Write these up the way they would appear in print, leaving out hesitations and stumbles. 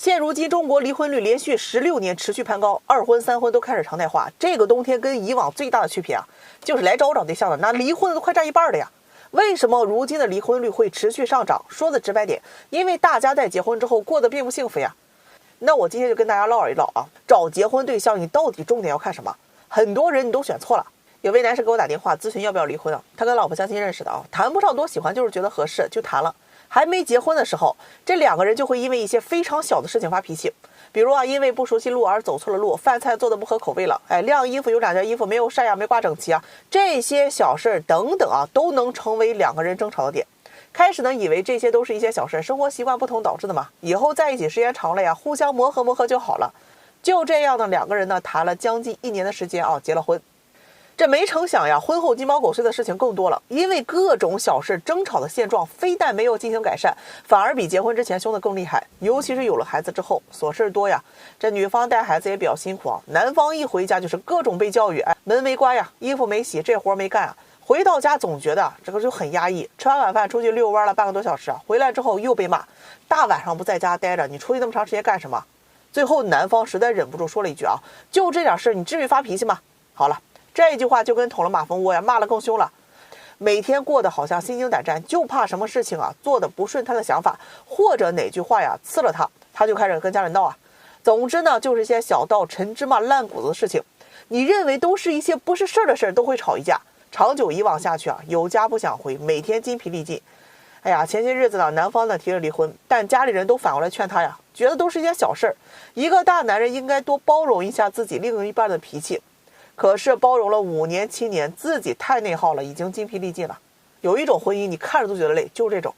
现如今中国离婚率连续16年持续攀高，二婚三婚都开始常态化。这个冬天跟以往最大的区别啊，就是来找我找对象的那离婚的都快占一半了呀。为什么如今的离婚率会持续上涨？说的直白点，因为大家在结婚之后过得并不幸福呀。那我今天就跟大家唠一唠啊，找结婚对象你到底重点要看什么？很多人你都选错了。有位男士给我打电话咨询要不要离婚啊，他跟老婆相亲认识的啊，谈不上多喜欢，就是觉得合适就谈了。还没结婚的时候，这两个人就会因为一些非常小的事情发脾气，比如啊，因为不熟悉路而走错了路，饭菜做的不合口味了，晾衣服有两件衣服没有晒呀，没挂整齐啊，这些小事等等啊，都能成为两个人争吵的点。开始呢，以为这些都是一些小事，生活习惯不同导致的嘛，以后在一起时间长了呀，互相磨合就好了。就这样呢，两个人呢谈了将近1年的时间啊，结了婚。这没成想呀，婚后鸡毛狗碎的事情更多了，因为各种小事争吵的现状非但没有进行改善，反而比结婚之前凶得更厉害。尤其是有了孩子之后，琐事多呀，这女方带孩子也比较辛苦啊，男方一回家就是各种被教育，门没关呀，衣服没洗，这活没干啊，回到家总觉得这个就很压抑。吃完晚饭出去遛弯了半个多小时啊，回来之后又被骂，大晚上不在家待着，你出去那么长时间干什么？最后男方实在忍不住说了一句啊，就这点事你至于发脾气吗？好了，这一句话就跟捅了马蜂窝呀，骂了更凶了。每天过得好像心惊胆战，就怕什么事情啊做的不顺他的想法，或者哪句话呀刺了他，他就开始跟家人闹啊。总之呢，就是一些小到陈芝麻烂谷子的事情，你认为都是一些不是事儿的事儿，都会吵一架。长久以往下去啊，有家不想回，每天筋疲力尽。哎呀，前些日子呢，男方呢提了离婚，但家里人都反过来劝他呀，觉得都是一些小事儿，一个大男人应该多包容一下自己另一半的脾气。可是包容了5年7年，自己太内耗了，已经筋疲力尽了。有一种婚姻你看着都觉得累，就是这种。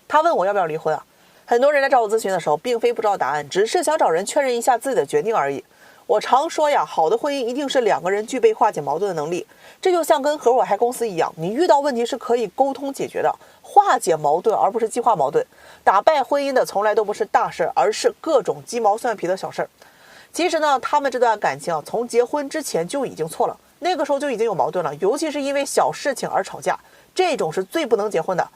他问我要不要离婚啊？很多人来找我咨询的时候，并非不知道答案，只是想找人确认一下自己的决定而已。我常说呀，好的婚姻一定是两个人具备化解矛盾的能力。这就像跟合伙开公司一样，你遇到问题是可以沟通解决的，化解矛盾而不是激化矛盾。打败婚姻的从来都不是大事，而是各种鸡毛蒜皮的小事。其实呢，他们这段感情啊，从结婚之前就已经错了，那个时候就已经有矛盾了，尤其是因为小事情而吵架，这种是最不能结婚的。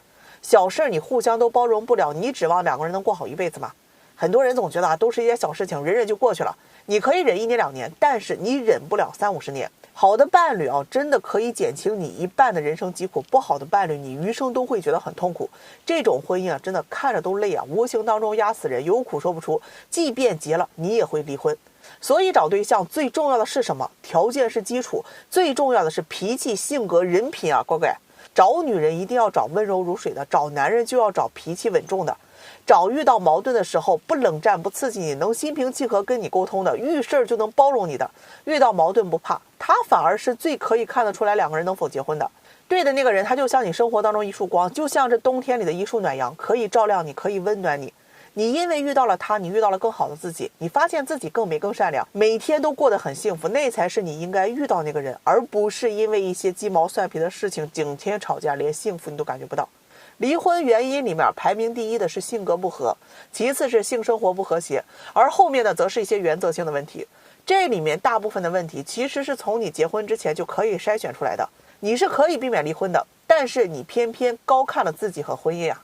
小事你互相都包容不了，你指望两个人能过好一辈子吗？很多人总觉得啊，都是一些小事情，忍忍就过去了。你可以忍1年2年，但是你忍不了30-50年。好的伴侣啊，真的可以减轻你一半的人生疾苦；不好的伴侣，你余生都会觉得很痛苦。这种婚姻啊，真的看着都累啊，无形当中压死人，有苦说不出。即便结了，你也会离婚。所以找对象最重要的是什么？条件是基础，最重要的是脾气、性格、人品啊，乖乖。找女人一定要找温柔如水的，找男人就要找脾气稳重的。找遇到矛盾的时候不冷战不刺激你，能心平气和跟你沟通的，遇事就能包容你的。遇到矛盾不怕，他反而是最可以看得出来两个人能否结婚的。对的那个人，他就像你生活当中一束光，就像这冬天里的一束暖阳，可以照亮你，可以温暖你。你因为遇到了他，你遇到了更好的自己，你发现自己更美更善良，每天都过得很幸福，那才是你应该遇到那个人，而不是因为一些鸡毛蒜皮的事情整天吵架，连幸福你都感觉不到。离婚原因里面排名第一的是性格不合，其次是性生活不和谐，而后面的则是一些原则性的问题。这里面大部分的问题其实是从你结婚之前就可以筛选出来的，你是可以避免离婚的，但是你偏偏高看了自己和婚姻啊。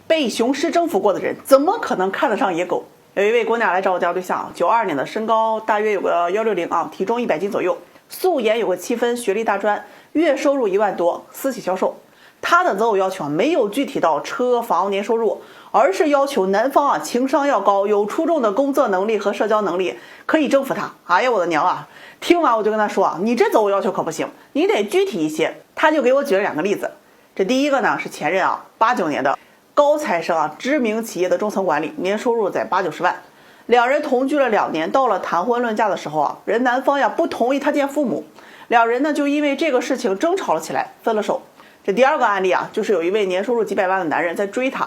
被雄狮征服过的人怎么可能看得上野狗？有一位姑娘来找我交对象，92年的，身高大约有个160啊，体重100斤左右，素颜有个7分，学历大专，月收入1万多，私企销售。他的择偶要求没有具体到车房年收入，而是要求男方啊情商要高，有出众的工作能力和社交能力，可以征服他。哎呀我的娘啊！听完我就跟他说啊，你这择偶要求可不行，你得具体一些。他就给我举了2个例子。这第一个呢是前任啊，89年的高材生啊，知名企业的中层管理，年收入在80-90万。两人同居了2年，到了谈婚论嫁的时候啊，人男方呀不同意他见父母，两人呢就因为这个事情争吵了起来，分了手。这第二个案例啊，就是有一位年收入几百万的男人在追她，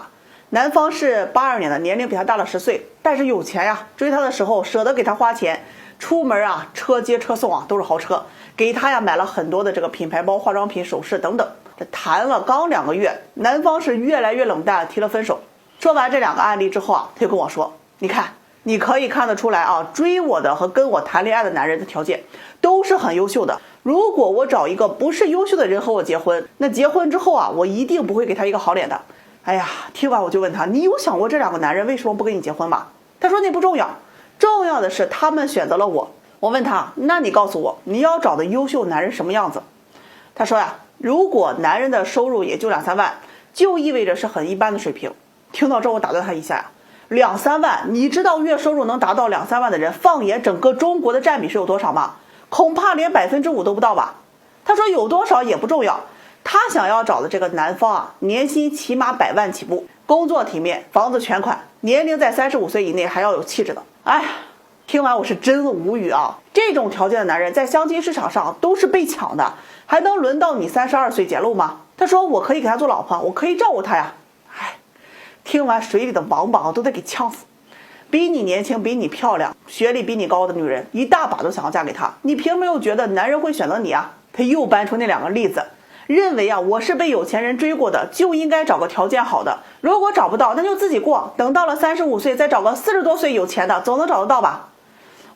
男方是82年的，年龄比他大了10岁，但是有钱呀，追她的时候舍得给她花钱，出门啊车接车送啊都是豪车，给她呀买了很多的这个品牌包、化妆品、首饰等等。这谈了刚2个月，男方是越来越冷淡，提了分手。说完这2个案例之后啊，他就跟我说，你看你可以看得出来啊，追我的和跟我谈恋爱的男人的条件都是很优秀的。如果我找一个不是优秀的人和我结婚，那结婚之后啊，我一定不会给他一个好脸的。哎呀，听完我就问他，你有想过这2个男人为什么不跟你结婚吗？他说那不重要，重要的是他们选择了我。我问他，那你告诉我，你要找的优秀男人什么样子？他说呀，如果男人的收入也就2-3万，就意味着是很一般的水平。听到这我打断他一下呀，2-3万，你知道月收入能达到2-3万的人，放眼整个中国的占比是有多少吗？恐怕连5%都不到吧。他说有多少也不重要，他想要找的这个男方啊，年薪起码100万起步，工作体面，房子全款，年龄在35岁以内，还要有气质的。哎呀，听完我是真无语啊！这种条件的男人在相亲市场上都是被抢的，还能轮到你32岁捡漏吗？他说我可以给他做老婆，我可以照顾他呀。哎，听完水里的王八都得给呛死。比你年轻、比你漂亮、学历比你高的女人一大把都想要嫁给他，你凭没有觉得男人会选择你啊？他又搬出那2个例子，认为啊我是被有钱人追过的，就应该找个条件好的，如果找不到那就自己过，等到了35岁再找个40多岁有钱的，总能找得到吧。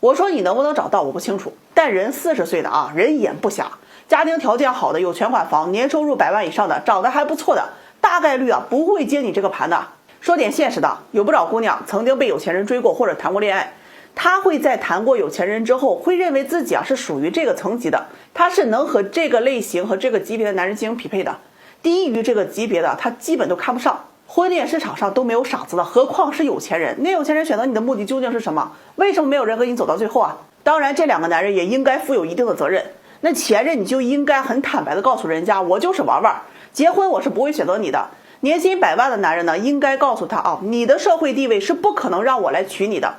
我说你能不能找到我不清楚，但人40岁的啊，人眼不瞎，家庭条件好的，有全款房，年收入100万以上的，长得还不错的，大概率啊不会接你这个盘的。说点现实的，有不少姑娘曾经被有钱人追过或者谈过恋爱，她会在谈过有钱人之后，会认为自己啊是属于这个层级的，她是能和这个类型和这个级别的男人进行匹配的，低于这个级别的她基本都看不上。婚恋市场上都没有傻子的，何况是有钱人。那有钱人选择你的目的究竟是什么？为什么没有人和你走到最后啊？当然这2个男人也应该负有一定的责任。那前任你就应该很坦白的告诉人家，我就是玩玩，结婚我是不会选择你的。年薪100万的男人呢，应该告诉他啊，你的社会地位是不可能让我来娶你的。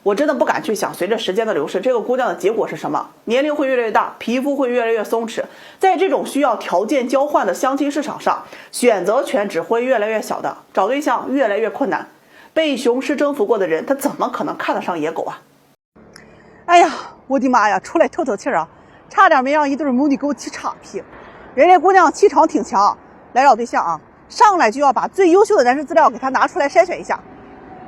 我真的不敢去想，随着时间的流逝，这个姑娘的结果是什么？年龄会越来越大，皮肤会越来越松弛，在这种需要条件交换的相亲市场上，选择权只会越来越小的，找对象越来越困难。被雄狮征服过的人，他怎么可能看得上野狗啊？哎呀，我的妈呀，出来透透气啊，差点没让一对母女给我起岔劈。人家姑娘气场挺强，来找对象啊，上来就要把最优秀的男士资料给他拿出来筛选一下。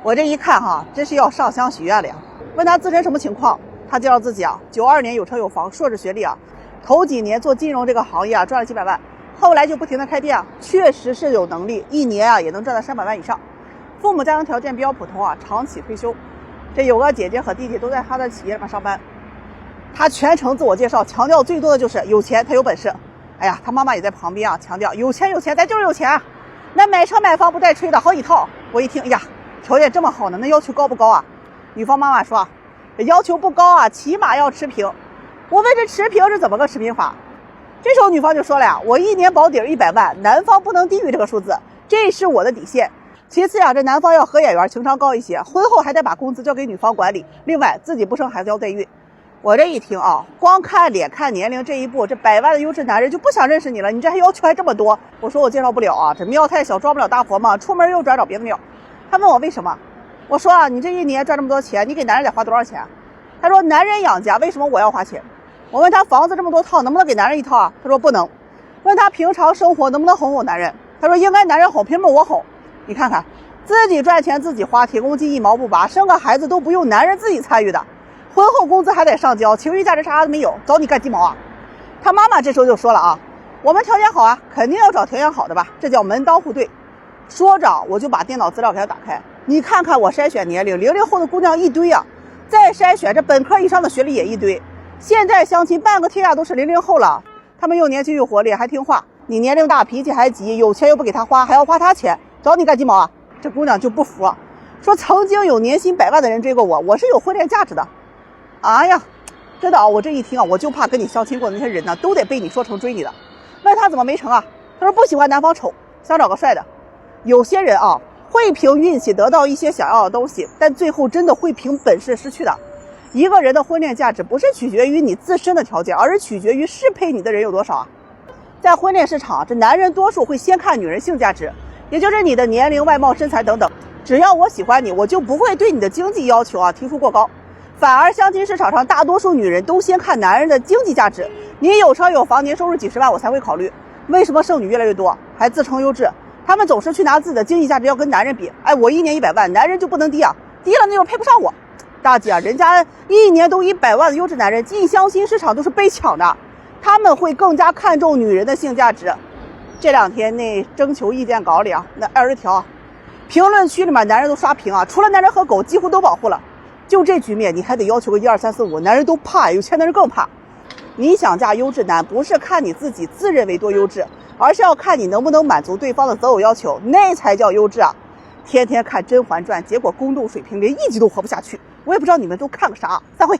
我这一看哈，这是要上香许愿了呀。问他自身什么情况，他介绍自己啊，92年有车有房，硕士学历啊，头几年做金融这个行业啊，赚了几百万，后来就不停的开店啊，确实是有能力，一年啊也能赚到300万以上。父母家庭条件比较普通啊，长期退休，这有个姐姐和弟弟都在他的企业里面上班。他全程自我介绍，强调最多的就是有钱，他有本事。哎呀，他妈妈也在旁边啊，强调有钱有钱，咱就是有钱啊。那买车买房不带吹的，好几套。我一听，哎呀，条件这么好呢，那要求高不高啊？女方妈妈说，要求不高啊，起码要持平。我问这持平是怎么个持平法？这时候女方就说了呀，我一年保底100万，男方不能低于这个数字，这是我的底线。其次呀，这男方要合眼缘，情商高一些，婚后还得把工资交给女方管理，另外自己不生孩子要代孕。我这一听啊，光看脸看年龄这一步，这100万的优质男人就不想认识你了，你这还要求还这么多。我说我介绍不了啊，这庙太小装不了大佛嘛，出门又转找别的庙。他问我为什么，我说啊，你这一年赚这么多钱，你给男人得花多少钱？他说男人养家，为什么我要花钱？我问他房子这么多套，能不能给男人一套啊？他说不能。问他平常生活能不能哄哄男人？他说应该男人哄，凭什么我哄？你看看，自己赚钱自己花，铁公鸡一毛不拔，生个孩子都不用男人自己参与的，婚后工资还得上交，情绪价值啥都没有，找你干鸡毛啊？他妈妈这时候就说了啊，我们条件好啊，肯定要找条件好的吧，这叫门当户对。说着我就把电脑资料给他打开，你看看我筛选年龄，00后的姑娘一堆啊，再筛选这本科以上的学历也一堆。现在相亲半个天下都是00后了，他们又年轻又活力还听话，你年龄大脾气还急，有钱又不给他花，还要花他钱，找你干鸡毛啊？这姑娘就不服，说曾经有年薪100万的人追过我，我是有婚恋价值的。哎呀，真的啊，我这一听啊，我就怕跟你相亲过的那些人呢，都得被你说成追你的。问他怎么没成啊？他说不喜欢男方丑，想找个帅的。有些人啊，会凭运气得到一些想要的东西，但最后真的会凭本事失去的。一个人的婚恋价值不是取决于你自身的条件，而是取决于适配你的人有多少啊。在婚恋市场，这男人多数会先看女人性价值，也就是你的年龄、外貌、身材等等。只要我喜欢你，我就不会对你的经济要求啊提出过高。反而相亲市场上大多数女人都先看男人的经济价值，你有车有房，年收入几十万我才会考虑。为什么剩女越来越多，还自称优质？他们总是去拿自己的经济价值要跟男人比。哎，我一年100万，男人就不能低啊？低了那就配不上我。大姐啊，人家一年都100万的优质男人进相亲市场都是被抢的，他们会更加看重女人的性价值。这2天那征求意见稿里啊，那20条，评论区里面男人都刷屏啊，除了男人和狗，几乎都保护了。就这局面，你还得要求个1、2、3、4、5，男人都怕，有钱男人更怕。你想嫁优质男，不是看你自己自认为多优质，而是要看你能不能满足对方的择偶要求，那才叫优质啊！天天看《甄嬛传》，结果宫斗水平连1集都活不下去。我也不知道你们都看个啥。散会。